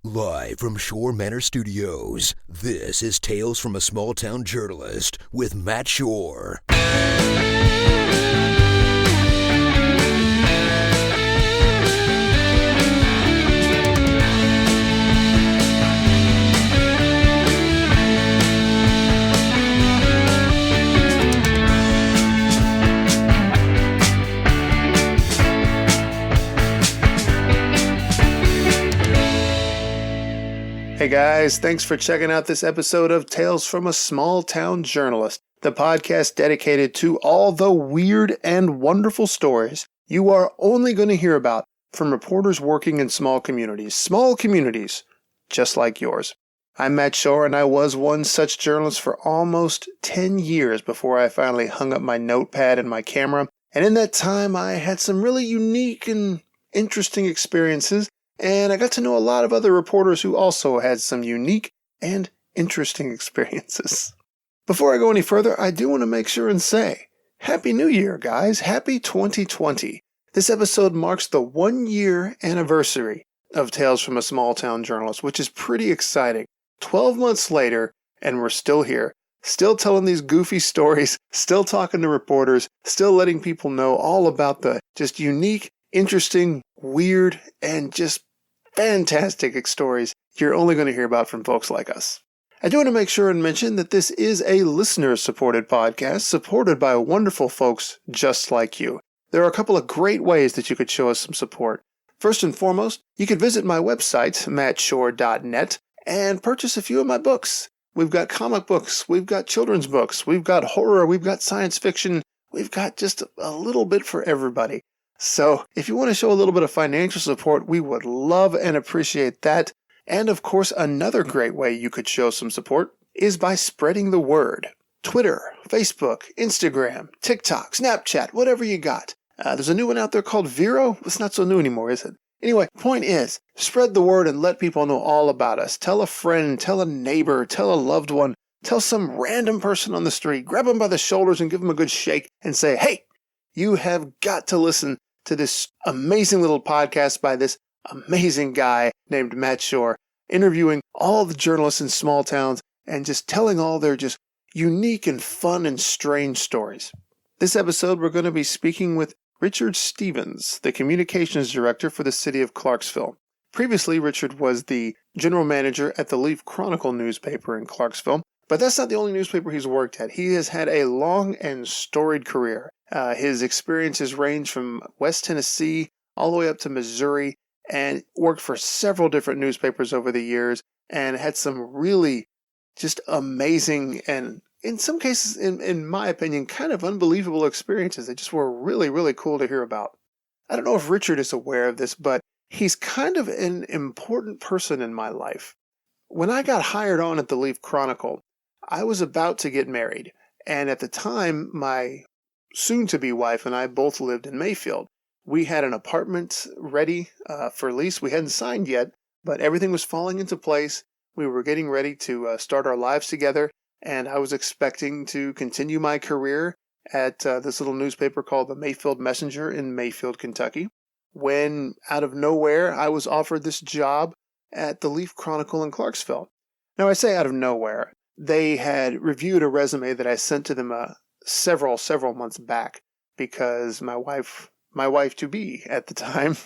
Live from Shore Manor Studios, this is Tales from a Small Town Journalist with Matt Shore. Hey guys, thanks for checking out this episode of Tales from a Small Town Journalist, the podcast dedicated to all the weird and wonderful stories you are only going to hear about from reporters working in small communities just like yours. I'm Matt Shore, and I was one such journalist for almost 10 years before I finally hung up my notepad and my camera, and in that time I had some really unique and interesting experiences. And I got to know a lot of other reporters who also had some unique and interesting experiences. Before I go any further, I do want to make sure and say, Happy New Year, guys. Happy 2020. This episode marks the 1-year anniversary of Tales from a Small Town Journalist, which is pretty exciting. 12 months later, and we're still here, still telling these goofy stories, still talking to reporters, still letting people know all about the just unique, interesting, weird, and just fantastic stories you're only going to hear about from folks like us. I do want to make sure and mention that this is a listener-supported podcast, supported by wonderful folks just like you. There are a couple of great ways that you could show us some support. First and foremost, you could visit my website, mattshore.net, and purchase a few of my books. We've got comic books, we've got children's books, we've got horror, we've got science fiction, we've got just a little bit for everybody. So, if you want to show a little bit of financial support, we would love and appreciate that. And of course, another great way you could show some support is by spreading the word. Twitter, Facebook, Instagram, TikTok, Snapchat, whatever you got. There's a new one out there called Vero. It's not so new anymore, is it? Anyway, point is, spread the word and let people know all about us. Tell a friend, tell a neighbor, tell a loved one, tell some random person on the street. Grab them by the shoulders and give them a good shake and say, hey, you have got to listen to this amazing little podcast by this amazing guy named Matt Shore, interviewing all the journalists in small towns and just telling all their just unique and fun and strange stories. This episode, we're going to be speaking with Richard Stevens, the communications director for the city of Clarksville. Previously, Richard was the general manager at the Leaf-Chronicle newspaper in Clarksville, but that's not the only newspaper he's worked at. He has had a long and storied career. His experiences range from West Tennessee all the way up to Missouri, and worked for several different newspapers over the years, and had some really just amazing and, in some cases, in my opinion, kind of unbelievable experiences that just were really, really cool to hear about. I don't know if Richard is aware of this, but he's kind of an important person in my life. When I got hired on at the Leaf-Chronicle, I was about to get married, and at the time, my soon-to-be wife and I both lived in Mayfield. We had an apartment ready for lease. We hadn't signed yet, but everything was falling into place. We were getting ready to start our lives together, and I was expecting to continue my career at this little newspaper called the Mayfield Messenger in Mayfield, Kentucky, when out of nowhere I was offered this job at the Leaf-Chronicle in Clarksville. Now, I say out of nowhere. They had reviewed a resume that I sent to them several months back, because my wife-to-be at the time,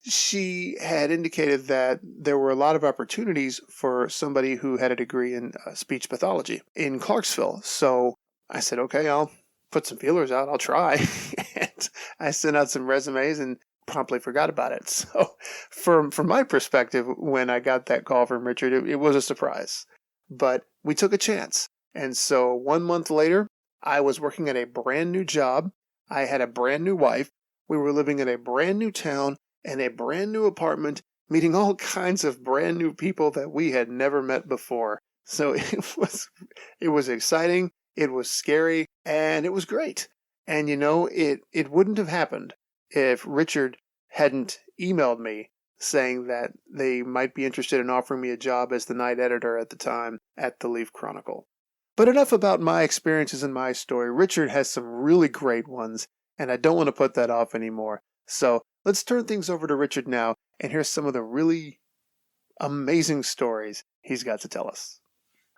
she had indicated that there were a lot of opportunities for somebody who had a degree in speech pathology in Clarksville. So I said, okay, I'll put some feelers out. I'll try. And I sent out some resumes and promptly forgot about it. So from my perspective, when I got that call from Richard, it was a surprise. But we took a chance. And so 1 month later, I was working at a brand new job. I had a brand new wife. We were living in a brand new town and a brand new apartment, meeting all kinds of brand new people that we had never met before. So it was exciting, it was scary, and it was great. And it wouldn't have happened if Richard hadn't emailed me saying that they might be interested in offering me a job as the night editor at the time at the Leaf-Chronicle. But enough about my experiences and my story. Richard has some really great ones, and I don't want to put that off anymore. So let's turn things over to Richard now and hear some of the really amazing stories he's got to tell us.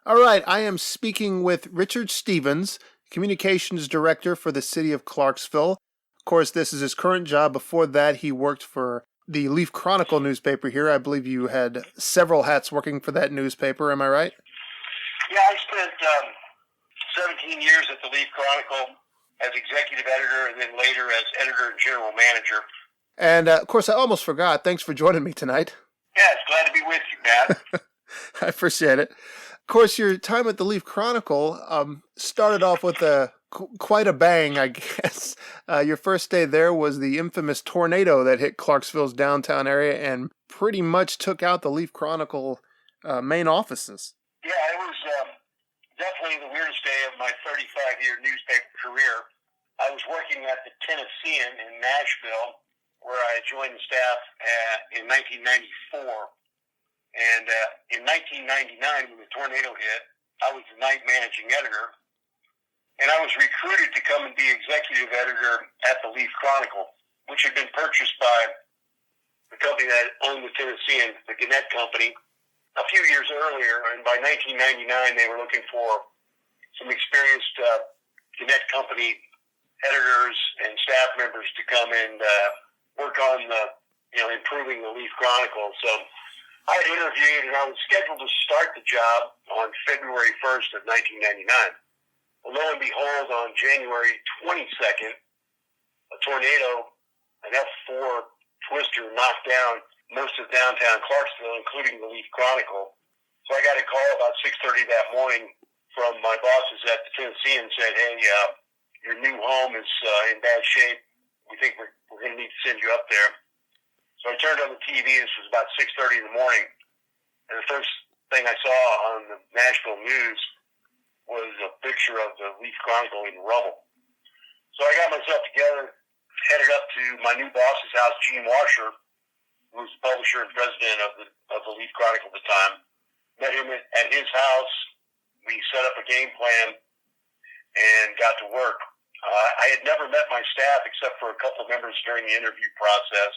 All right, I am speaking with Richard Stevens, Communications Director for the City of Clarksville. Of course, this is his current job. Before that, he worked for the Leaf-Chronicle newspaper here. I believe you had several hats working for that newspaper. Am I right? Yeah, I spent 17 years at the Leaf-Chronicle as executive editor and then later as editor and general manager. And, of course, I almost forgot. Thanks for joining me tonight. Yeah, it's glad to be with you, Matt. I appreciate it. Of course, your time at the Leaf-Chronicle started off with quite a bang, I guess. Your first day there was the infamous tornado that hit Clarksville's downtown area and pretty much took out the Leaf-Chronicle main offices. Yeah, it was definitely the weirdest day of my 35-year newspaper career. I was working at the Tennessean in Nashville, where I joined the staff in 1994. And in 1999, when the tornado hit, I was the night managing editor. And I was recruited to come and be executive editor at the Leaf-Chronicle, which had been purchased by the company that owned the Tennessean, the Gannett Company, a few years earlier. And by 1999, they were looking for some experienced Gannett Company editors and staff members to come and work on improving the Leaf-Chronicle. So I had interviewed, and I was scheduled to start the job on February 1st of 1999. Well, lo and behold, on January 22nd, a tornado, an F4 twister, knocked down most of downtown Clarksville, including the Leaf-Chronicle. So I got a call about 6:30 that morning from my bosses at the Tennessee and said, hey, your new home is in bad shape. We think we're going to need to send you up there. So I turned on the TV. This was about 6:30 in the morning. And the first thing I saw on the Nashville news was a picture of the Leaf-Chronicle in rubble. So I got myself together, headed up to my new boss's house, Gene Washer, who was the publisher and president of the Leaf-Chronicle at the time. Met him at his house. We set up a game plan and got to work. I had never met my staff except for a couple of members during the interview process.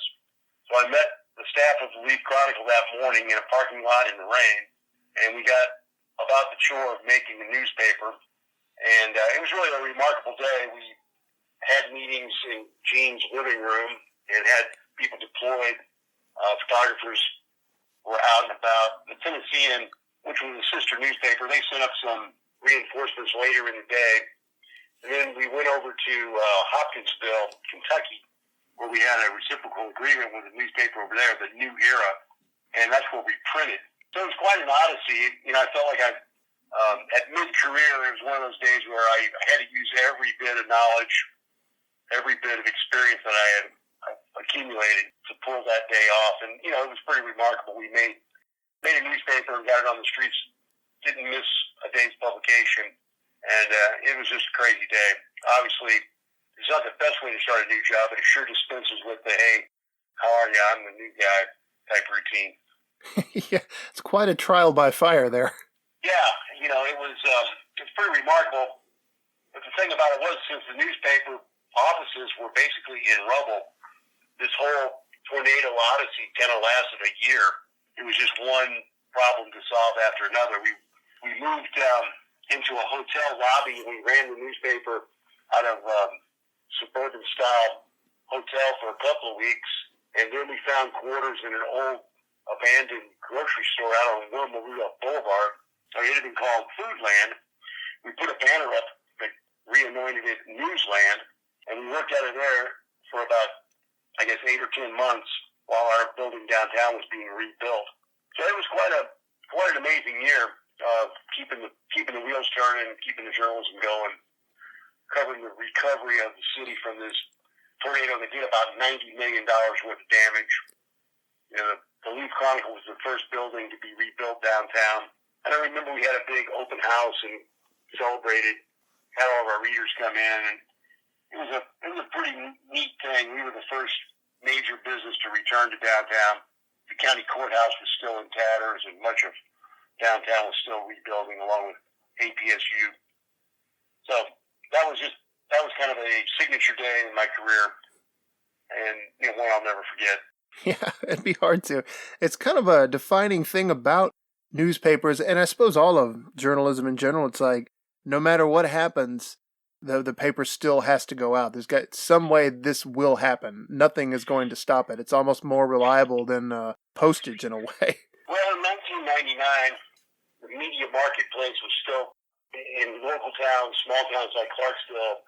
So I met the staff of the Leaf-Chronicle that morning in a parking lot in the rain, and we got about the chore of making the newspaper. And it was really a remarkable day. We had meetings in Gene's living room and had people deployed. Photographers were out and about. The Tennessean, which was a sister newspaper, they sent up some reinforcements later in the day. And then we went over to Hopkinsville, Kentucky, where we had a reciprocal agreement with a newspaper over there, the New Era, and that's where we printed. So it was quite an odyssey. I felt like at mid-career, it was one of those days where I had to use every bit of knowledge, every bit of experience that I had accumulated to pull that day off. And, it was pretty remarkable. We made a newspaper and got it on the streets, didn't miss a day's publication, and it was just a crazy day. Obviously, it's not the best way to start a new job, but it sure dispenses with the, hey, how are you? I'm the new guy type routine. Yeah, it's quite a trial by fire there. Yeah, it was pretty remarkable. But the thing about it was, since the newspaper offices were basically in rubble, this whole tornado odyssey kind of lasted a year. It was just one problem to solve after another. We moved into a hotel lobby, and we ran the newspaper out of suburban-style hotel for a couple of weeks, and then we found quarters in an old abandoned grocery store out on Wilma Rudolph Boulevard. It had been called Foodland. We put a banner up that reanointed it Newsland, and we worked out of there for about, 8 or 10 months while our building downtown was being rebuilt. So it was quite an amazing year of keeping the wheels turning, keeping the journalism going, covering the recovery of the city from this tornado that did about $90 million worth of damage. The Leaf-Chronicle was the first building to be rebuilt downtown. And I remember we had a big open house and celebrated, had all of our readers come in, and it was a pretty neat thing. We were the first major business to return to downtown. The county courthouse was still in tatters, and much of downtown was still rebuilding along with APSU. So that was kind of a signature day in my career, and one I'll never forget. Yeah, it'd be hard to. It's kind of a defining thing about newspapers, and I suppose all of journalism in general. It's like no matter what happens, the paper still has to go out. There's got some way this will happen. Nothing is going to stop it. It's almost more reliable than postage in a way. Well, in 1999, the media marketplace was still in local towns, small towns like Clarksville.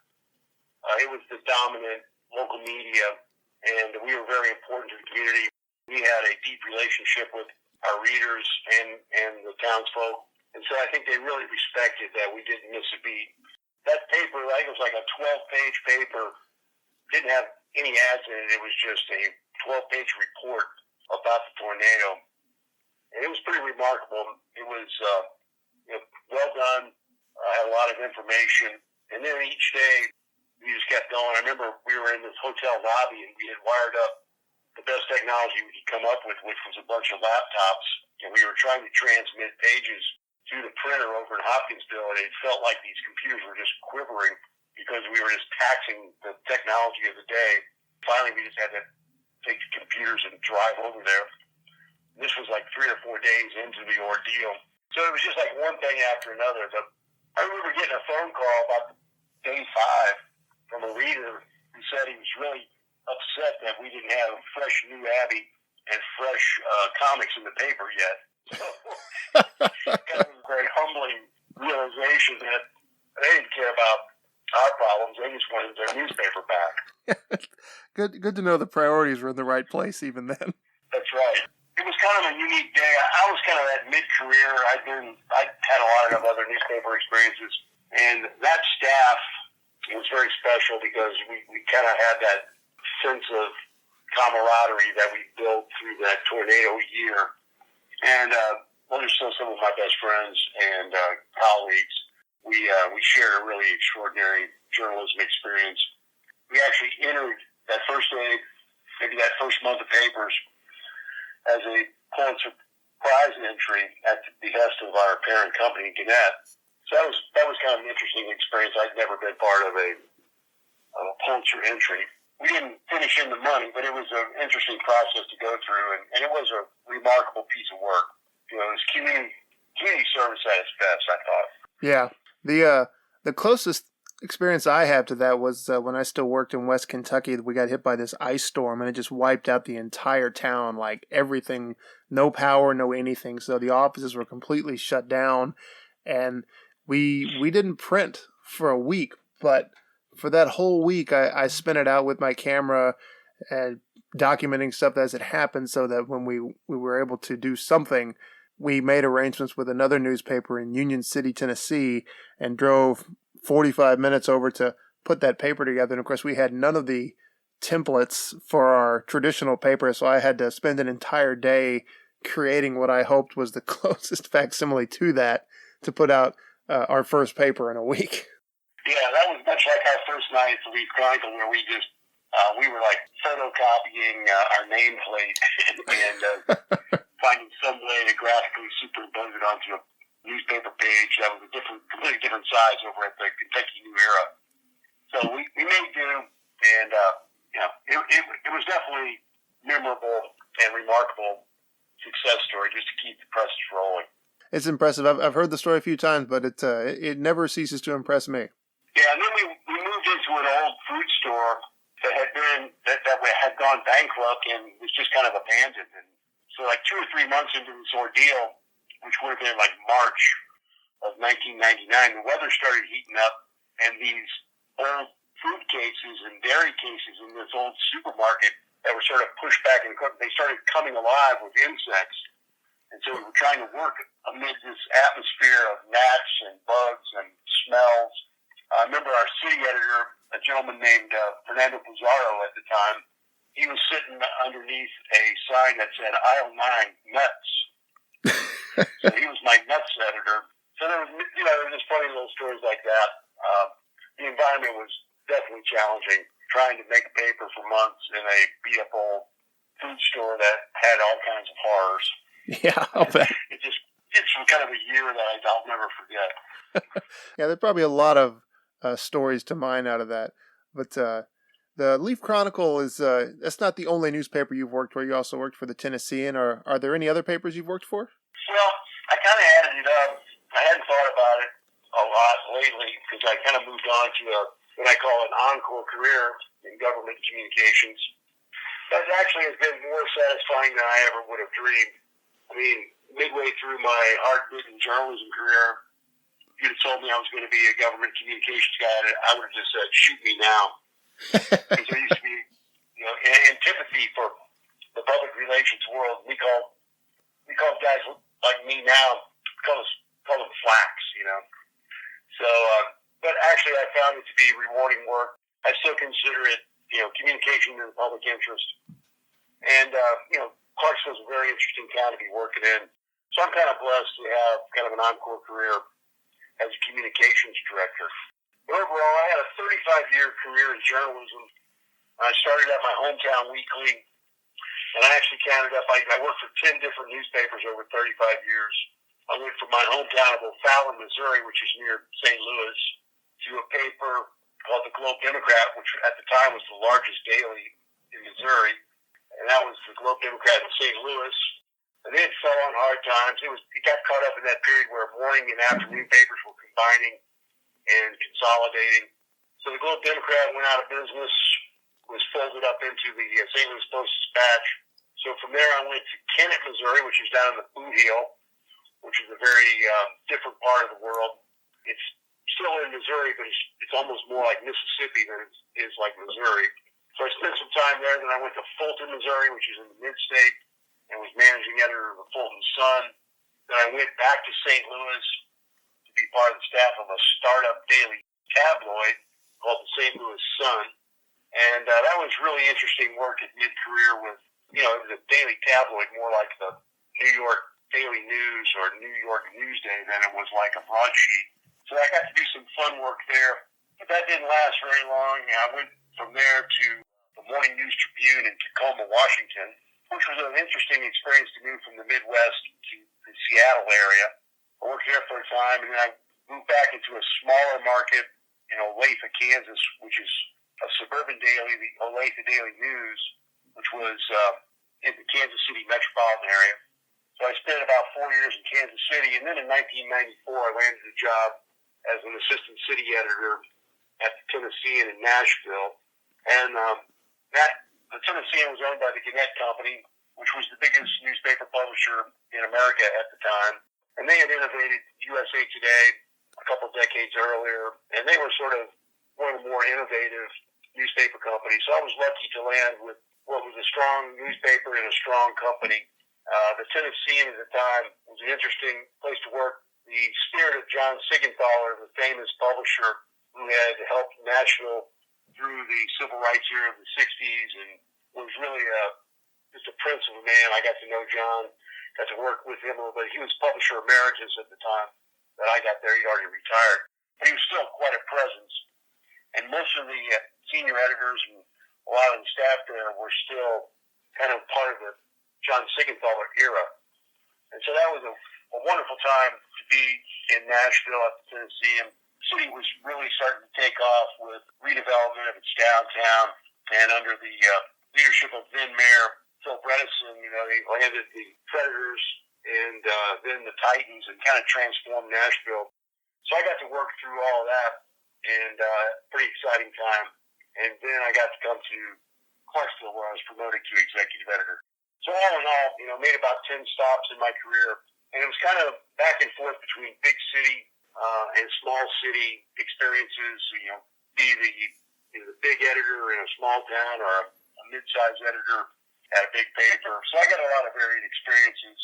It was the dominant local media, and we were very important to the community. We had a deep relationship with our readers and the townsfolk, and so I think they really respected that we didn't miss a beat. That paper, I think it was like a 12-page paper, didn't have any ads in it. It was just a 12-page report about the tornado. And it was pretty remarkable. It was well done, had a lot of information. And then each day, we just kept going. I remember we were in this hotel lobby, and we had wired up the best technology we could come up with, which was a bunch of laptops. And we were trying to transmit pages through the printer over in Hopkinsville, and it felt like these computers were just quivering because we were just taxing the technology of the day. Finally, we just had to take the computers and drive over there. And this was like 3 or 4 days into the ordeal. So it was just like one thing after another. I remember getting a phone call about day 5 from a reader who said he was really upset that we didn't have fresh New Abbey and fresh comics in the paper yet. So kind of a very humbling realization that they didn't care about our problems. They just wanted their newspaper back. Good to know the priorities were in the right place even then. That's right. It was kind of a unique day. I was kind of at mid-career. I'd had a lot of other newspaper experiences, and that staff was very special because we kind of had that sense of camaraderie that we built through that tornado year. And those are still some of my best friends and colleagues. We shared a really extraordinary journalism experience. We actually entered that first day, maybe that first month of papers, as a Pulitzer Prize entry at the behest of our parent company, Gannett. So that was kind of an interesting experience. I'd never been part of a Pulitzer entry. We didn't finish in the money, but it was an interesting process to go through, and it was a remarkable piece of work. You know, it was community service at its best, I thought. Yeah. The closest experience I have to that was when I still worked in West Kentucky. We got hit by this ice storm, and it just wiped out the entire town, like everything, no power, no anything. So the offices were completely shut down, and we didn't print for a week, but for that whole week, I spent it out with my camera and documenting stuff as it happened so that when we were able to do something, we made arrangements with another newspaper in Union City, Tennessee, and drove 45 minutes over to put that paper together. And of course, we had none of the templates for our traditional paper, so I had to spend an entire day creating what I hoped was the closest facsimile to that to put out our first paper in a week. Yeah, that was much like our first night at the Leaf-Chronicle, where we just we were like photocopying our nameplate and finding some way to graphically superimpose it onto a newspaper page that was a completely different size over at the Kentucky New Era. So we made do, and it was definitely memorable and remarkable success story just to keep the press rolling. It's impressive. I've heard the story a few times, but it never ceases to impress me. Yeah, and then we moved into an old food store that had gone bankrupt and was just kind of abandoned. And so, like 2 or 3 months into this ordeal, which would have been like March of 1999, the weather started heating up, and these old food cases and dairy cases in this old supermarket that were sort of pushed back and they started coming alive with insects. And so we were trying to work amid this atmosphere of gnats and bugs and smells. I remember our city editor, a gentleman named Fernando Pizarro at the time, he was sitting underneath a sign that said Aisle 9, Nuts. So he was my nuts editor. So there were just funny little stories like that. The environment was definitely challenging, trying to make a paper for months in a beat-up old food store that had all kinds of horrors. Yeah, I'll bet. It's kind of a year that I'll never forget. Yeah, there's probably a lot of stories to mine out of that. But The Leaf-Chronicle is, that's not the only newspaper you've worked for. You also worked for the Tennessean, or are there any other papers you've worked for? Well, I kind of added it up. I hadn't thought about it a lot lately because I kind of moved on to what I call an encore career in government communications. That actually has been more satisfying than I ever would have dreamed. I mean, midway through my hard-bitten journalism career, if you'd have told me I was going to be a government communications guy, I would have just said, shoot me now. Because there used to be, antipathy for the public relations world. We call guys like me now, call them flacks. So, but actually I found it to be rewarding work. I still consider it, communication in the public interest. And, Clarksville is a very interesting town to be working in. So I'm kind of blessed to have kind of an encore career as a communications director. But overall, I had a 35-year career in journalism. I started at my hometown weekly, and I actually counted up, I worked for 10 different newspapers over 35 years. I went from my hometown of O'Fallon, Missouri, which is near St. Louis, to a paper called the Globe Democrat, which at the time was the largest daily in Missouri. And that was the Globe Democrat in St. Louis. And then it fell on hard times. It got caught up in that period where morning and afternoon papers were combining and consolidating. So the Globe Democrat went out of business, was folded up into the St. Louis Post-Dispatch. So from there I went to Kennett, Missouri, which is down in the Boot Heel, which is a very different part of the world. It's still in Missouri, but it's almost more like Mississippi than it is like Missouri. So I spent some time there. Then I went to Fulton, Missouri, which is in the mid-state, and was managing editor of the Fulton Sun. Then I went back to St. Louis to be part of the staff of a startup daily tabloid called the St. Louis Sun. And that was really interesting work at mid-career with, it was a daily tabloid, more like the New York Daily News or New York Newsday than it was like a broadsheet. So I got to do some fun work there. But that didn't last very long. I went from there to the Morning News Tribune in Tacoma, Washington, which was an interesting experience to move from the Midwest to the Seattle area. I worked there for a time, and then I moved back into a smaller market in Olathe, Kansas, which is a suburban daily, the Olathe Daily News, which was in the Kansas City metropolitan area. So I spent about 4 years in Kansas City, and then in 1994 I landed a job as an assistant city editor at the Tennessean in Nashville. And the Tennessean was owned by the Gannett Company, which was the biggest newspaper publisher in America at the time. And they had innovated USA Today a couple decades earlier, and they were sort of one of the more innovative newspaper companies. So I was lucky to land with what was a strong newspaper and a strong company. The Tennessean at the time was an interesting place to work. The spirit of John Sigenthaler, the famous publisher who had helped Nashville through the civil rights era of the 60s and was really just a prince of a man. I got to know John, got to work with him a little bit. He was publisher emeritus at the time that I got there. He'd already retired. But he was still quite a presence. And most of the senior editors and a lot of the staff there were still kind of part of the John Sigenthaler era. And so that was a wonderful time to be in Nashville at the Tennessean. The city was really starting to take off with redevelopment of its downtown, and under the leadership of then Mayor Phil Bredesen, they landed the Predators and then the Titans and kind of transformed Nashville. So I got to work through all of that, and pretty exciting time. And then I got to come to Clarksville, where I was promoted to executive editor. So all in all, made about 10 stops in my career, and it was kind of back and forth between big city and small city experiences. Be the big editor in a small town or a mid-sized editor at a big paper. So I got a lot of varied experiences.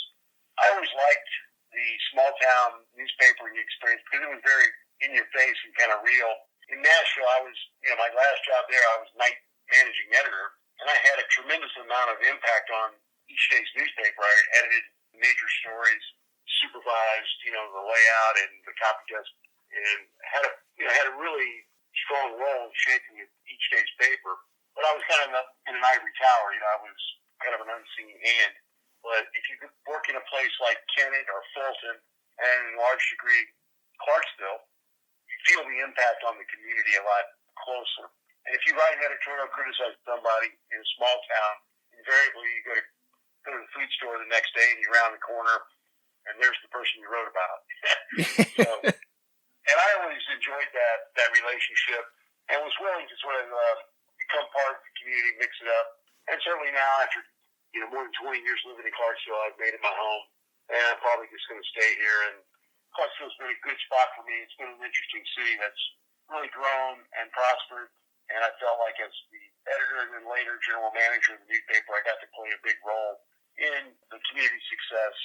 I always liked the small town newspaper experience because it was very in your face and kind of real. In Nashville, I was, my last job there, I was night managing editor, and I had a tremendous amount of impact on each day's newspaper. I edited major stories, supervised, the layout and the copy desk, and had a really strong role in shaping each day's paper. But I was kind of in an ivory tower. I was kind of an unseen hand. But if you work in a place like Kennett or Fulton, and in large degree Clarksville, you feel the impact on the community a lot closer. And if you write an editorial criticizing somebody in a small town, invariably you go to the food store the next day and you round the corner and there's the person you wrote about. So, and I always enjoyed that relationship and was willing to sort of become part of the community, mix it up. And certainly now, after more than 20 years living in Clarksville, I've made it my home, and I'm probably just going to stay here. And Clarksville's been a good spot for me. It's been an interesting city that's really grown and prospered. And I felt like as the editor and then later general manager of the newspaper, I got to play a big role in the community success.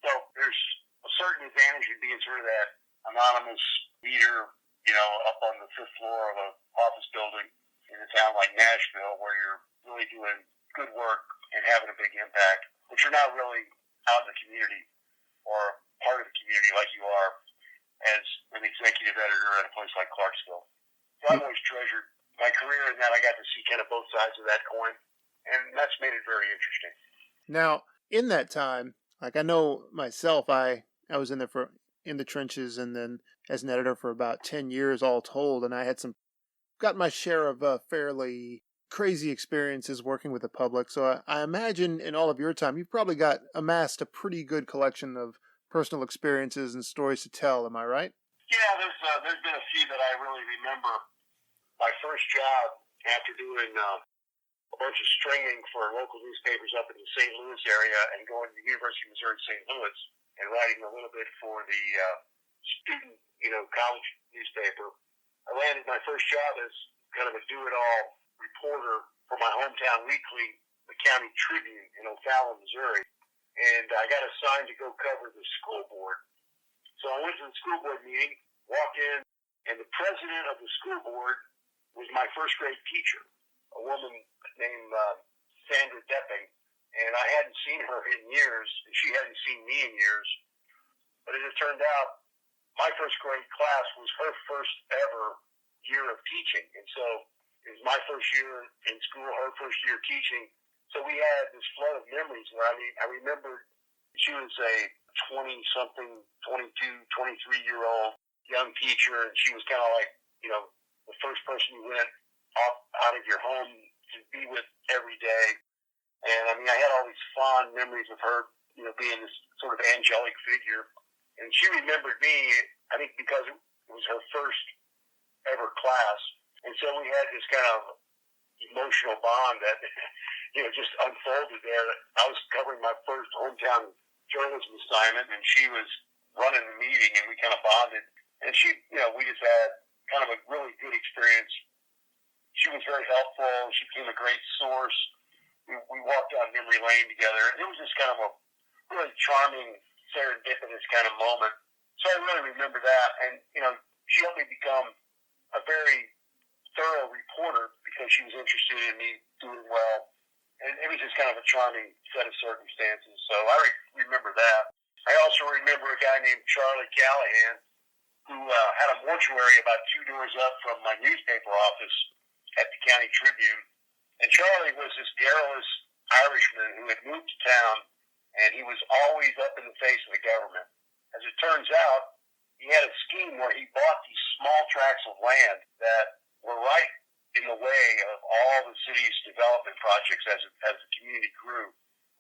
So there's a certain advantage in being sort of that anonymous leader, up on the fifth floor of an office building in a town like Nashville, where you're really doing good work and having a big impact, but you're not really out in the community or part of the community like you are as an executive editor at a place like Clarksville. So I've always treasured my career in that I got to see kind of both sides of that coin, and that's made it very interesting. Now, in that time, like I know myself, I was in the trenches and then as an editor for about 10 years all told, and I had got my share of fairly crazy experiences working with the public. So I imagine in all of your time, you've probably amassed a pretty good collection of personal experiences and stories to tell. Am I right? Yeah, there's been a few that I really remember. My first job after doing a bunch of stringing for local newspapers up in the St. Louis area and going to the University of Missouri St. Louis and writing a little bit for the student, college newspaper. I landed my first job as kind of a do-it-all reporter for my hometown weekly, the County Tribune in O'Fallon, Missouri. And I got assigned to go cover the school board. So I went to the school board meeting, walked in, and the president of the school board was my first grade teacher, a woman named Sandra Depping. And I hadn't seen her in years, and she hadn't seen me in years. But as it turned out, my first grade class was her first ever year of teaching. And so it was my first year in school, her first year teaching. So we had this flood of memories where, I remembered she was a 20-something, 22, 23-year-old young teacher, and she was kind of like, the first person you went off out of your home to be with every day. And, I had all these fond memories of her, being this sort of angelic figure. And she remembered me, I think, because it was her first ever class. And so we had this kind of emotional bond that, just unfolded there. I was covering my first hometown journalism assignment, and she was running the meeting, and we kind of bonded. And she, we just had kind of a really good experience. She was very helpful. She became a great source. We walked down memory lane together. It was just kind of a really charming, serendipitous kind of moment. So I really remember that. And, she helped me become a very thorough reporter because she was interested in me doing well. And it was just kind of a charming set of circumstances. So I remember that. I also remember a guy named Charlie Callahan who had a mortuary about 2 doors up from my newspaper office at the County Tribune. And Charlie was this garrulous Irishman who had moved to town, and he was always up in the face of the government. As it turns out, he had a scheme where he bought these small tracts of land that were right in the way of all the city's development projects as the community grew.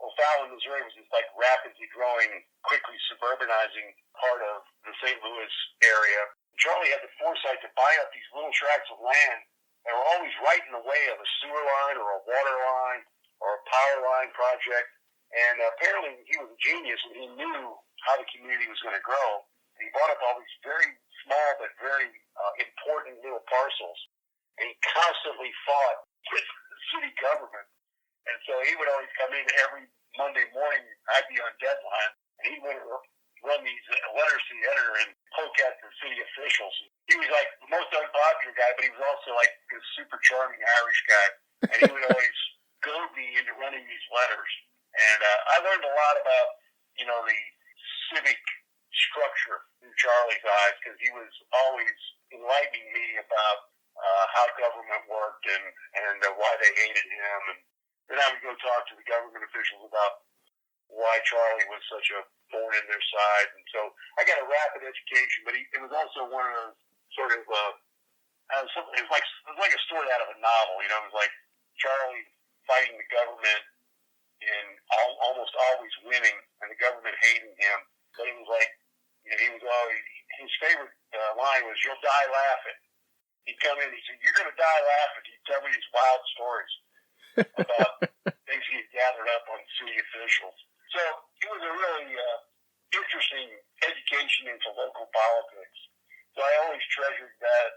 O'Fallon, Missouri was this rapidly growing, quickly suburbanizing part of the St. Louis area. Charlie had the foresight to buy up these little tracts of land that were always right in the way of a sewer line or a water line or a power line project. And apparently he was a genius, and he knew how the community was going to grow. And he bought up all these very small but very important little parcels. And he constantly fought with the city government. And so he would always come in every Monday morning. I'd be on deadline, and he would run these letters to the editor and poke at the city officials. He was like the most unpopular guy, but he was also like this super charming Irish guy. And he would always goad me into running these letters. And I learned a lot about, the civic structure through Charlie's eyes, because he was always enlightening me about how government worked and why they hated him. And then I would go talk to the government officials about why Charlie was such a thorn in their side. And so I got a rapid education, but it was also one of those sort of it was like a story out of a novel. You know, it was like Charlie fighting the government and almost always winning, and the government hating him. But it was like, you know, he was always, his favorite line was, "You'll die laughing." He'd come in, he said, "You're going to die laughing." He'd tell me these wild stories about things he had gathered up on city officials. So it was a really interesting education into local politics. So I always treasured that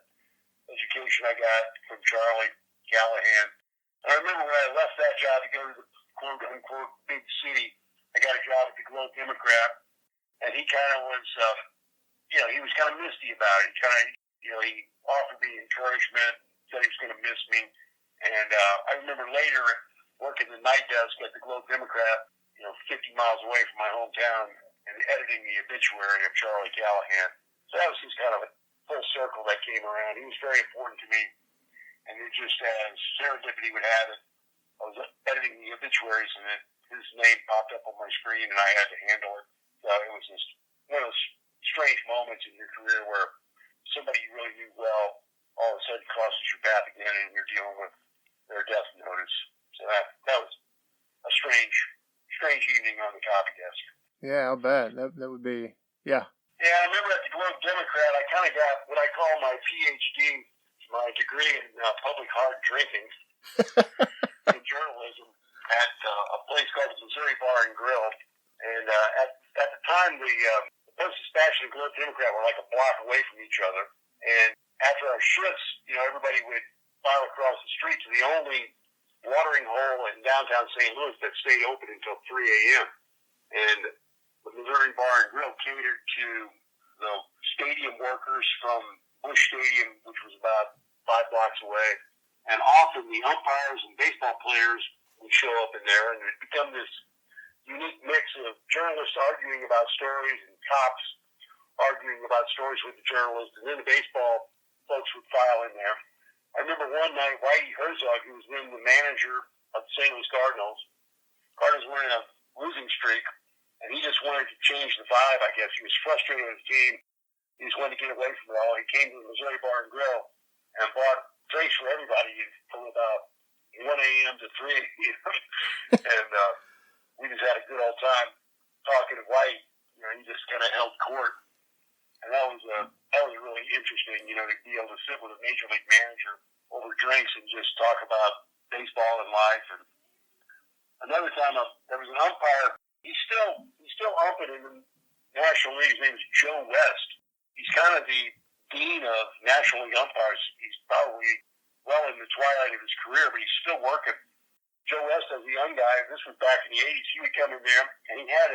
education I got from Charlie Callahan. And I remember when I left that job to go to the quote-unquote big city, I got a job at the Globe Democrat, and he kind of was, you know, he was kind of misty about it. He kind of, you know, he offered me encouragement, said he was going to miss me. And I remember later working the night desk at the Globe Democrat, you know, 50 miles away from my hometown, and editing the obituary of Charlie Callahan. So that was just kind of a full circle that came around. He was very important to me. And it just, as serendipity would have it, I was editing the obituaries, and his name popped up on my screen, and I had to handle it. So it was just one of those strange moments in your career where somebody you really knew well all of a sudden crosses your path again, and you're dealing with their death notice. So that was a strange evening on the copy desk. Yeah, I'll bet. That would be, yeah. Yeah, I remember at the Globe Democrat, I kind of got what I call my PhD, my degree in public hard drinking in journalism at a place called the Missouri Bar and Grill. And at the time, the Post-Dispatch and the Globe Democrat were like a block away from each other. And after our shifts, you know, everybody would file across the street to the only watering hole in downtown St. Louis that stayed open until 3 a.m. And the Missouri Bar and Grill catered to the stadium workers from Busch Stadium, which was about 5 blocks away. And often the umpires and baseball players would show up in there, and it would become this unique mix of journalists arguing about stories and cops arguing about stories with the journalists, and then the baseball folks would file in there. I remember one night, Whitey Herzog, who was then the manager of the St. Louis Cardinals were in a losing streak, and he just wanted to change the vibe, I guess. He was frustrated with his team. He just wanted to get away from it all. He came to the Missouri Bar and Grill and bought drinks for everybody from about 1 a.m. to 3 a.m. And we just had a good old time talking to White. You know, he just kind of held court. And that was really interesting, you know, to be able to sit with a major league manager over drinks and just talk about baseball and life. And another time, there was an umpire. He's still umping in the National League. His name is Joe West. He's kind of the dean of National League umpires. He's probably well in the twilight of his career, but he's still working. Joe West, as a young guy, this was back in the 80s, he would come in there, and he had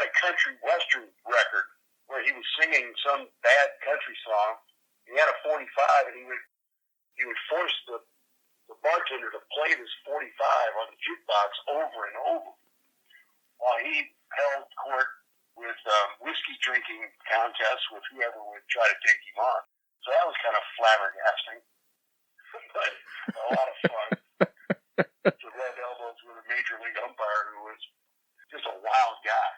a country western record where he was singing some bad country song. He had a 45, and he would force the bartender to play this 45 on the jukebox over and over while he held court with whiskey drinking contests with whoever would try to take him on. So that was kind of flabbergasting, but a lot of fun to rub elbows with a major league umpire who was just a wild guy.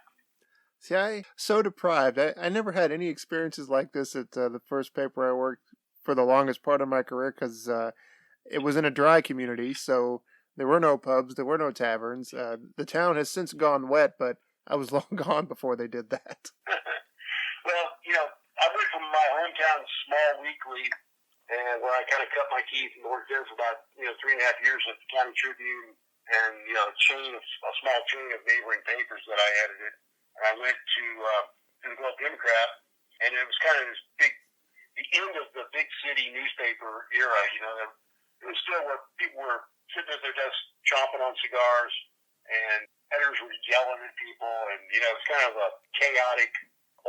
See, I'm so deprived. I never had any experiences like this at the first paper I worked for the longest part of my career, because it was in a dry community, so there were no pubs, there were no taverns. The town has since gone wet, but I was long gone before they did that. Well, you know, I went from my hometown small weekly, and where I kind of cut my teeth and worked there for about 3.5 years at the County Tribune, and a small chain of neighboring papers that I edited. And I went to the Globe Democrat, and it was kind of the end of the big city newspaper era. You know, it was still where people were sitting at their desks chomping on cigars, and editors were yelling at people, and it was kind of a chaotic,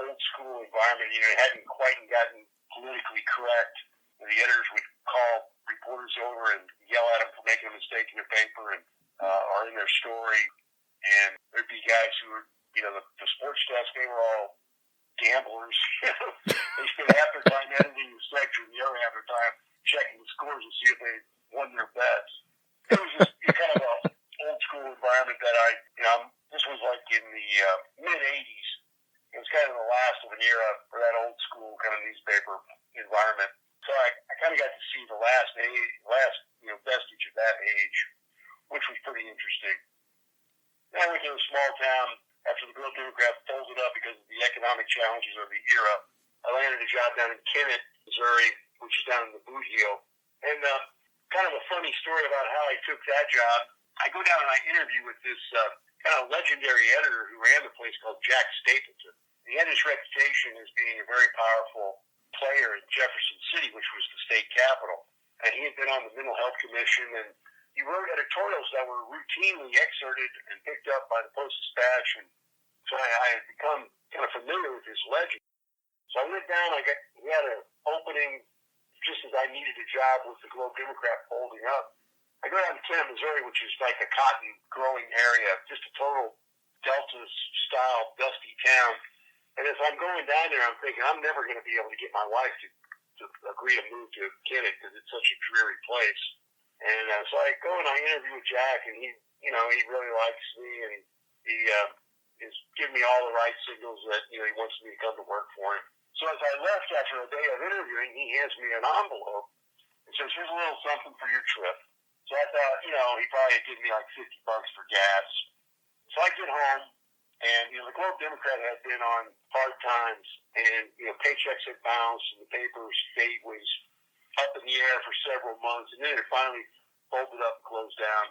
old school environment. It hadn't quite gotten politically correct. And the editors would call reporters over and yell at them for making a mistake in their paper and or in their story. And there'd be guys who were, the sports desk, they were all gamblers. They spent half their time editing the section, the other half their time checking the scores to see if they won their bets. It was just kind of an old school environment that this was like in the mid-'80s. It was kind of the last of an era for that old school kind of newspaper environment. So I last vestige of that age, which was pretty interesting. Then I went to a small town after the Globe Democrat folded up because of the economic challenges of the era. I landed a job down in Kennett, Missouri, which is down in the Boot Heel. And kind of a funny story about how I took that job. I go down and I interview with this kind of legendary editor who ran the place called Jack Stapleton. He had his reputation as being a very powerful player in Jefferson City, which was the state capital. And he had been on the Mental Health Commission, and he wrote editorials that were routinely excerpted and picked up by the Post-Dispatch. And so I had become kind of familiar with his legend. So I went down, he had an opening just as I needed a job with the Globe Democrat folding up. I go down to Kennett, Missouri, which is like a cotton growing area, just a total Delta-style dusty town. And as I'm going down there, I'm thinking, I'm never going to be able to get my wife to agree to move to Kennett because it's such a dreary place. And so I go and I interview with Jack, and he really likes me, and he is giving me all the right signals that, he wants me to come to work for him. So as I left after a day of interviewing, he hands me an envelope and says, here's a little something for your trip. So I thought, he probably had given me like $50 for gas. So I get home, and, the Globe Democrat had been on hard times, and, paychecks had bounced, and the paper's fate was up in the air for several months, and then it finally folded up and closed down.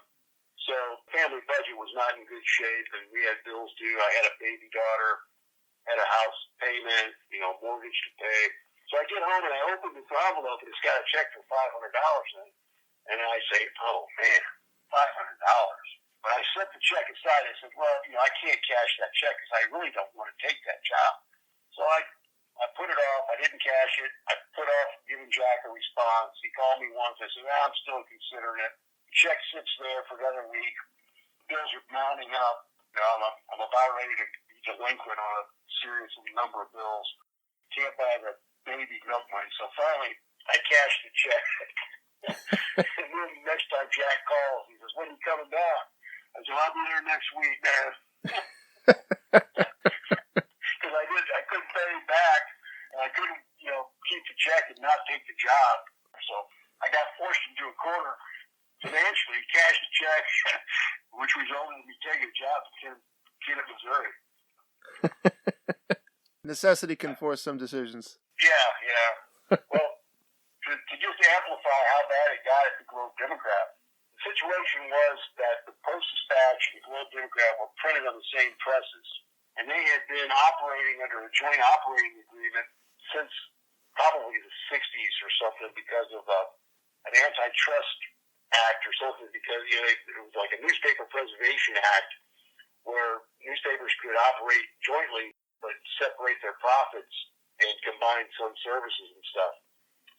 So family budget was not in good shape, and we had bills due. I had a baby daughter, had a house payment, mortgage to pay. So I get home, and I open this envelope, and it's got a check for $500 in it. And I say, oh, man, $500. But I set the check aside. I said, well, I can't cash that check because I really don't want to take that job. So I put it off. I didn't cash it. I put off giving Jack a response. He called me once. I said, I'm still considering it. The check sits there for another week. Bills are mounting up. I'm about ready to be delinquent on a serious number of bills. Can't buy the baby milk money. So finally, I cashed the check. And then next time Jack calls, he says, when are you coming back? I said, I'll be there next week, man. Because I couldn't pay him back, and I couldn't, keep the check and not take the job. So I got forced into a corner financially, cashed the check, which resulted in me taking a job in Kennett, Missouri. Necessity can force some decisions. Yeah. Well, to just amplify how bad it got at the Globe Democrat, the situation was that the Post-Dispatch and the Globe Democrat were printed on the same presses, and they had been operating under a joint operating agreement since probably the 60s or something because of an antitrust act or something, because it was like a newspaper preservation act where newspapers could operate jointly but separate their profits and combine some services and stuff.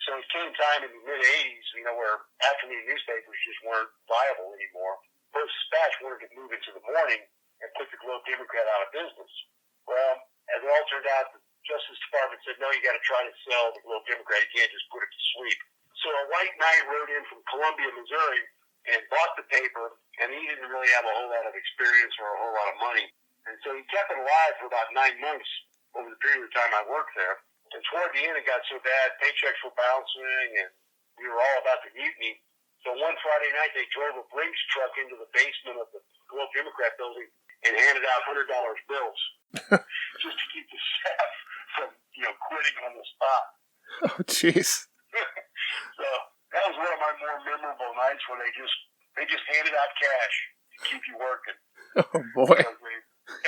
So it came time in the mid-'80s, where afternoon newspapers just weren't viable anymore. Post-Dispatch wanted to move into the morning and put the Globe Democrat out of business. Well, as it all turned out, the Justice Department said, no, you got to try to sell the Globe Democrat. You can't just put it to sleep. So a white knight rode in from Columbia, Missouri, and bought the paper, and he didn't really have a whole lot of experience or a whole lot of money. And so he kept it alive for about 9 months over the period of time I worked there. And toward the end, it got so bad, paychecks were bouncing, and we were all about to mutiny. So one Friday night, they drove a Brinks truck into the basement of the Globe Democrat building and handed out $100 bills just to keep the staff from, quitting on the spot. Oh, jeez. So that was one of my more memorable nights where they just handed out cash to keep you working. Oh, boy.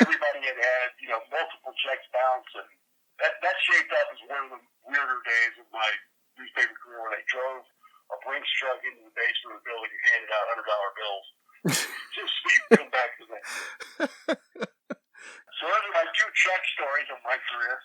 Everybody had multiple checks bounce, and that shaped up as one of the weirder days of my newspaper career where they drove a Brinks truck into the basement of the building and handed out $100 bills. Just so you come back to that. So those are my 2 check stories of my career.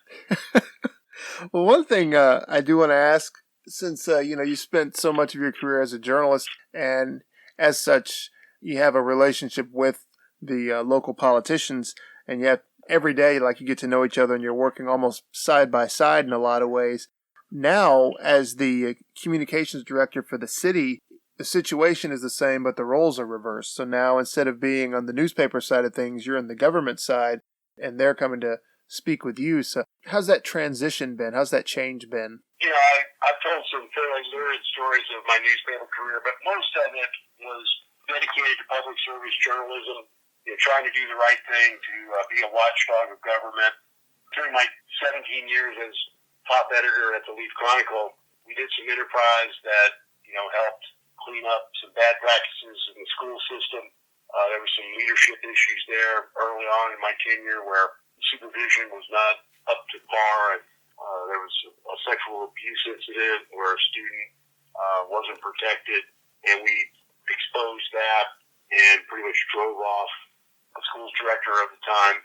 Well, one thing I do want to ask, since you spent so much of your career as a journalist, and as such, you have a relationship with the local politicians, and yet every day, you get to know each other, and you're working almost side by side in a lot of ways. Now, as the communications director for the city, the situation is the same, but the roles are reversed. So now, instead of being on the newspaper side of things, you're on the government side, and they're coming to speak with you. So how's that transition been? How's that change been? You know, I've told some fairly lurid stories of my newspaper career, but most of it was dedicated to public service journalism, trying to do the right thing, to be a watchdog of government. During my 17 years as top editor at the Leaf-Chronicle, we did some enterprise that, helped clean up some bad practices in the school system. There were some leadership issues there early on in my tenure where supervision was not up to par. And, there was a sexual abuse incident where a student wasn't protected, and we exposed that and pretty much drove off the school's director of the time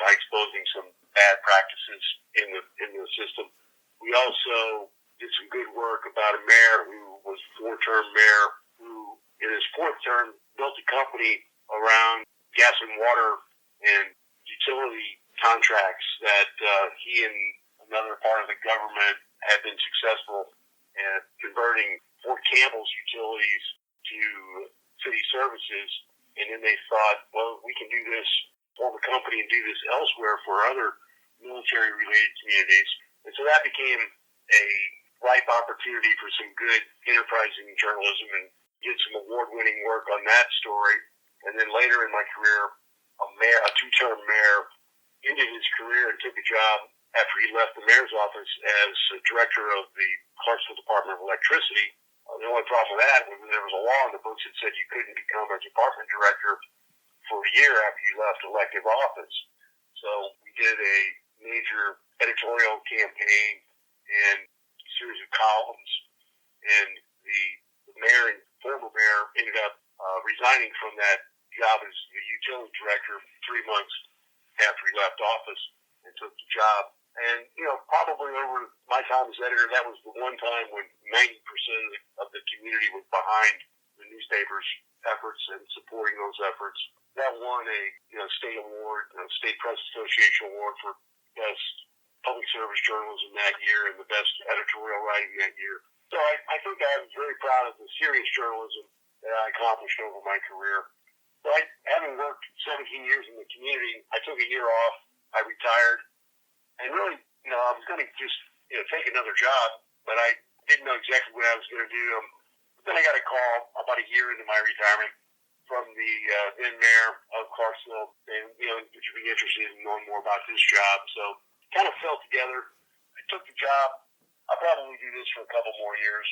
by exposing some bad practices in the system. We also did some good work about a mayor who was a four-term mayor who, in his fourth term, built a company around gas and water and utility contracts that he and another part of the government had been successful at converting Fort Campbell's utilities to city services. And then they thought, well, we can do this, form a company and do this elsewhere for other military-related communities. And so that became a ripe opportunity for some good enterprising journalism, and did some award-winning work on that story. And then later in my career, a two-term mayor ended his career and took a job after he left the mayor's office as director of the Clarksville Department of Electricity. The only problem with that was there was a law in the books that said you couldn't become a department director for a year after you left elective office. So we did a major editorial campaign and a series of columns, and the mayor and former mayor ended up resigning from that job as the utility director 3 months after he left office and took the job. And, probably over my time as editor, that was the one time when 90% of the community was behind the newspaper's efforts and supporting those efforts. That won a state award, State Press Association award for best public service journalism that year and the best editorial writing that year. So I think I was very proud of the serious journalism that I accomplished over my career. So having worked 17 years in the community, I took a year off. I retired. And really, I was going to just take another job, but I didn't know exactly what I was going to do. Then I got a call about a year into my retirement from the then mayor of Clarksville, and would you be interested in knowing more about this job? So it kind of fell together. I took the job. I'll probably do this for a couple more years,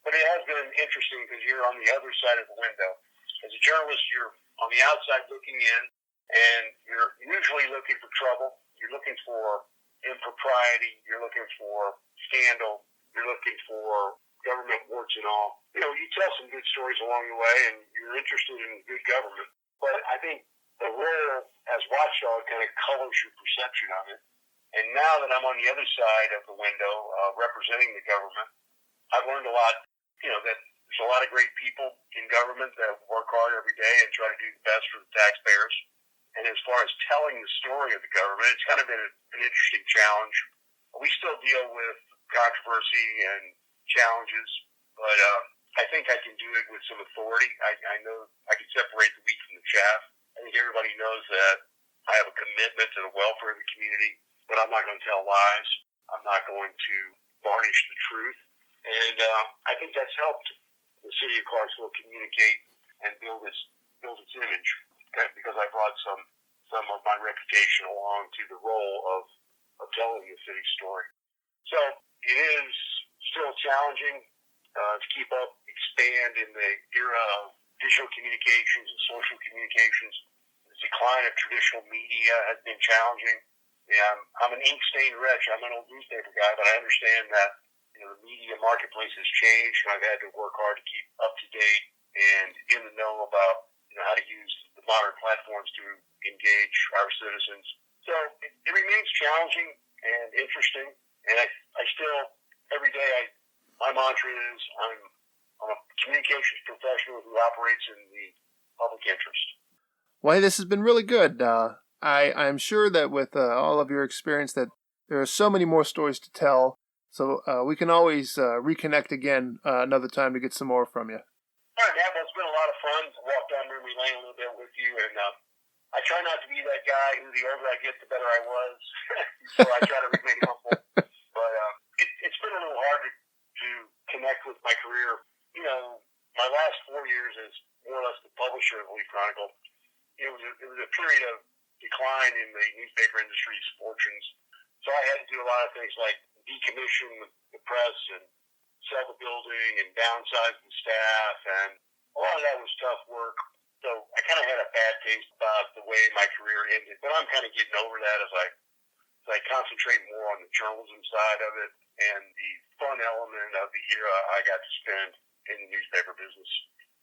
but it has been interesting because you're on the other side of the window. As a journalist, you're on the outside looking in, and you're usually looking for trouble. You're looking for impropriety. You're looking for scandal. You're looking for government warts and all. You tell some good stories along the way, and you're interested in good government. But I think the role as watchdog kind of colors your perception of it. And now that I'm on the other side of the window, representing the government, I've learned a lot, that there's a lot of great people in government that work hard every day and try to do the best for the taxpayers. And as far as telling the story of the government, it's kind of been an interesting challenge. We still deal with controversy and challenges, but I think I can do it with some authority. I know I can separate the wheat from the chaff. I think everybody knows that I have a commitment to the welfare of the community, but I'm not going to tell lies. I'm not going to varnish the truth. And I think that's helped the city of Clarksville communicate and build its image, because I brought some of my reputation along to the role of telling the city story. So it is still challenging to keep up, expand in the era of digital communications and social communications. The decline of traditional media has been challenging. Yeah, I'm an ink-stained wretch. I'm an old newspaper guy, but I understand that the media marketplace has changed, and I've had to work hard to keep up to date and in the know about how to use the modern platforms to engage our citizens. So it remains challenging and interesting, and I still, every day, my mantra is I'm a communications professional who operates in the public interest. Well, this has been really good. I'm sure that with all of your experience that there are so many more stories to tell, so we can always reconnect again another time to get some more from you. All right, man. Well, it's been a lot of fun to walk down memory lane a little bit with you, and I try not to be that guy who the older I get, the better I was. So I try to remain humble. But it's been a little hard to connect with my career. You know, my last 4 years as more or less the publisher of Leaf-Chronicle, it was a period of decline in the newspaper industry's fortunes. So I had to do a lot of things like decommission the press and sell the building and downsize the staff, and a lot of that was tough work. So I kind of had a bad taste about the way my career ended, but I'm kind of getting over that as I concentrate more on the journalism side of it and the fun element of the era I got to spend in the newspaper business.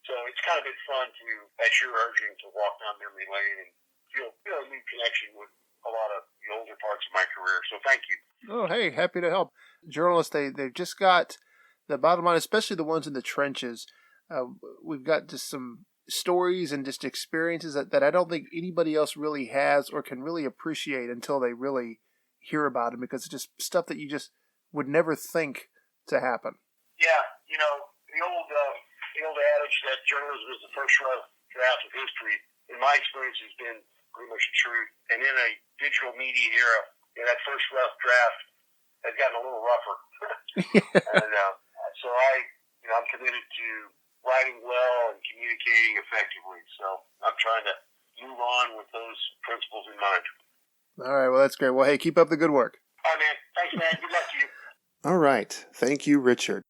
So it's kind of been fun to, at your urging, to walk down memory lane and feel a new connection with a lot of the older parts of my career. So thank you. Oh, hey, happy to help. Journalists, they've just got the bottom line, especially the ones in the trenches. We've got just some stories and just experiences that I don't think anybody else really has or can really appreciate until they really hear about it, because it's just stuff that you just would never think to happen. Yeah, you know, the old adage that journalism is the first rough draft of history, in my experience, has been pretty much the truth. And in a digital media era, that first rough draft has gotten a little rougher. And so I'm committed to writing well and communicating effectively. So I'm trying to move on with those principles in mind. All right, well, that's great. Well, hey, keep up the good work. All right, man. Thanks, man. Good luck to you. All right. Thank you, Richard.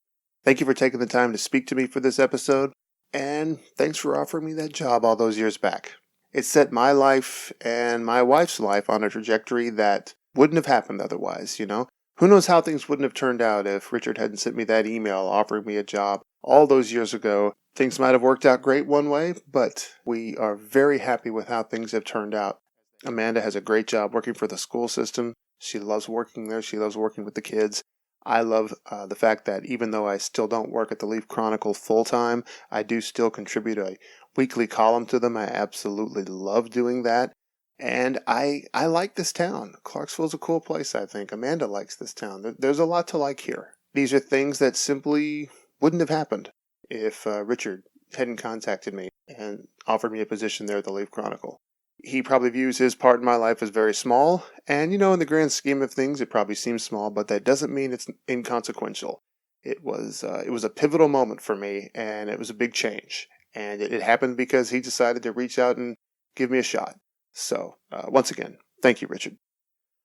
Thank you for taking the time to speak to me for this episode, and thanks for offering me that job all those years back. It set my life and my wife's life on a trajectory that wouldn't have happened otherwise, you know? Who knows how things wouldn't have turned out if Richard hadn't sent me that email offering me a job all those years ago. Things might have worked out great one way, but we are very happy with how things have turned out. Amanda has a great job working for the school system. She loves working there. She loves working with the kids. I love the fact that even though I still don't work at the Leaf-Chronicle full-time, I do still contribute a weekly column to them. I absolutely love doing that. And I like this town. Clarksville's a cool place, I think. Amanda likes this town. There's a lot to like here. These are things that simply wouldn't have happened if Richard hadn't contacted me and offered me a position there at the Leaf-Chronicle. He probably views his part in my life as very small, and in the grand scheme of things, it probably seems small, but that doesn't mean it's inconsequential. It was a pivotal moment for me, and it was a big change. And it happened because he decided to reach out and give me a shot. So, once again, thank you, Richard.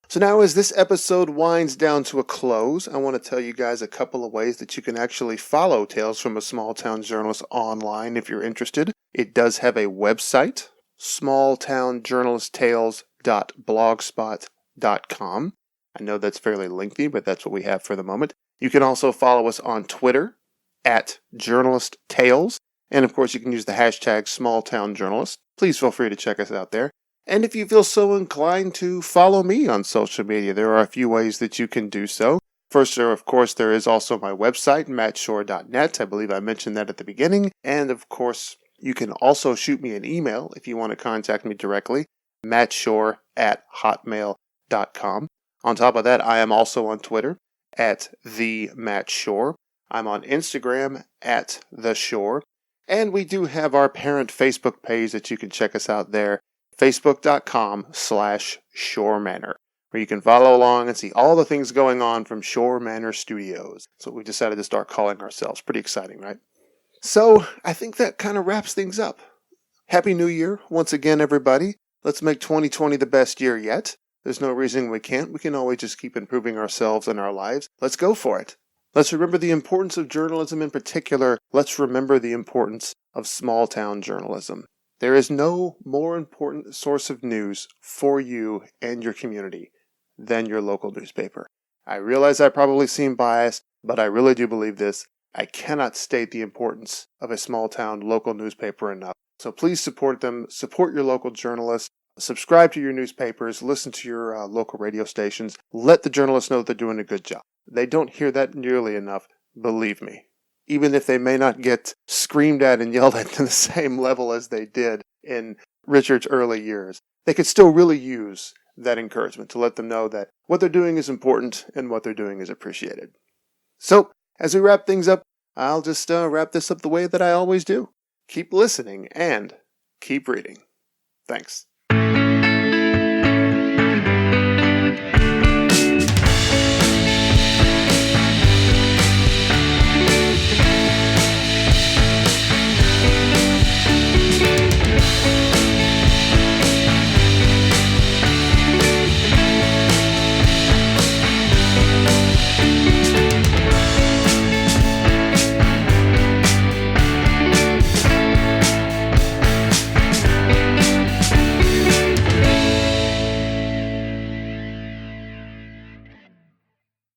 So now as this episode winds down to a close, I want to tell you guys a couple of ways that you can actually follow Tales from a Small Town Journalist online if you're interested. It does have a website, smalltownjournalisttales.blogspot.com. I know that's fairly lengthy, but that's what we have for the moment. You can also follow us on Twitter @JournalistTales. And of course, you can use the hashtag SmallTownJournalist. Please feel free to check us out there. And if you feel so inclined to follow me on social media, there are a few ways that you can do so. First, of course, there is also my website, mattshore.net. I believe I mentioned that at the beginning. And of course, you can also shoot me an email if you want to contact me directly, mattshore@hotmail.com. On top of that, I am also on Twitter @TheMattShore. I'm on Instagram @TheShore. And we do have our parent Facebook page that you can check us out there, facebook.com/Shore Manor, where you can follow along and see all the things going on from Shore Manor Studios. So we decided to start calling ourselves. Pretty exciting, right? So I think that kind of wraps things up. Happy New Year once again, everybody. Let's make 2020 the best year yet. There's no reason we can't. We can always just keep improving ourselves and our lives. Let's go for it. Let's remember the importance of journalism in particular. Let's remember the importance of small town journalism. There is no more important source of news for you and your community than your local newspaper. I realize I probably seem biased, but I really do believe this. I cannot state the importance of a small town local newspaper enough. So please support them, support your local journalists, subscribe to your newspapers, listen to your local radio stations. Let the journalists know they're doing a good job. They don't hear that nearly enough, believe me. Even if they may not get screamed at and yelled at to the same level as they did in Richard's early years, they could still really use that encouragement to let them know that what they're doing is important and what they're doing is appreciated. So, as we wrap things up, I'll just wrap this up the way that I always do. Keep listening and keep reading. Thanks.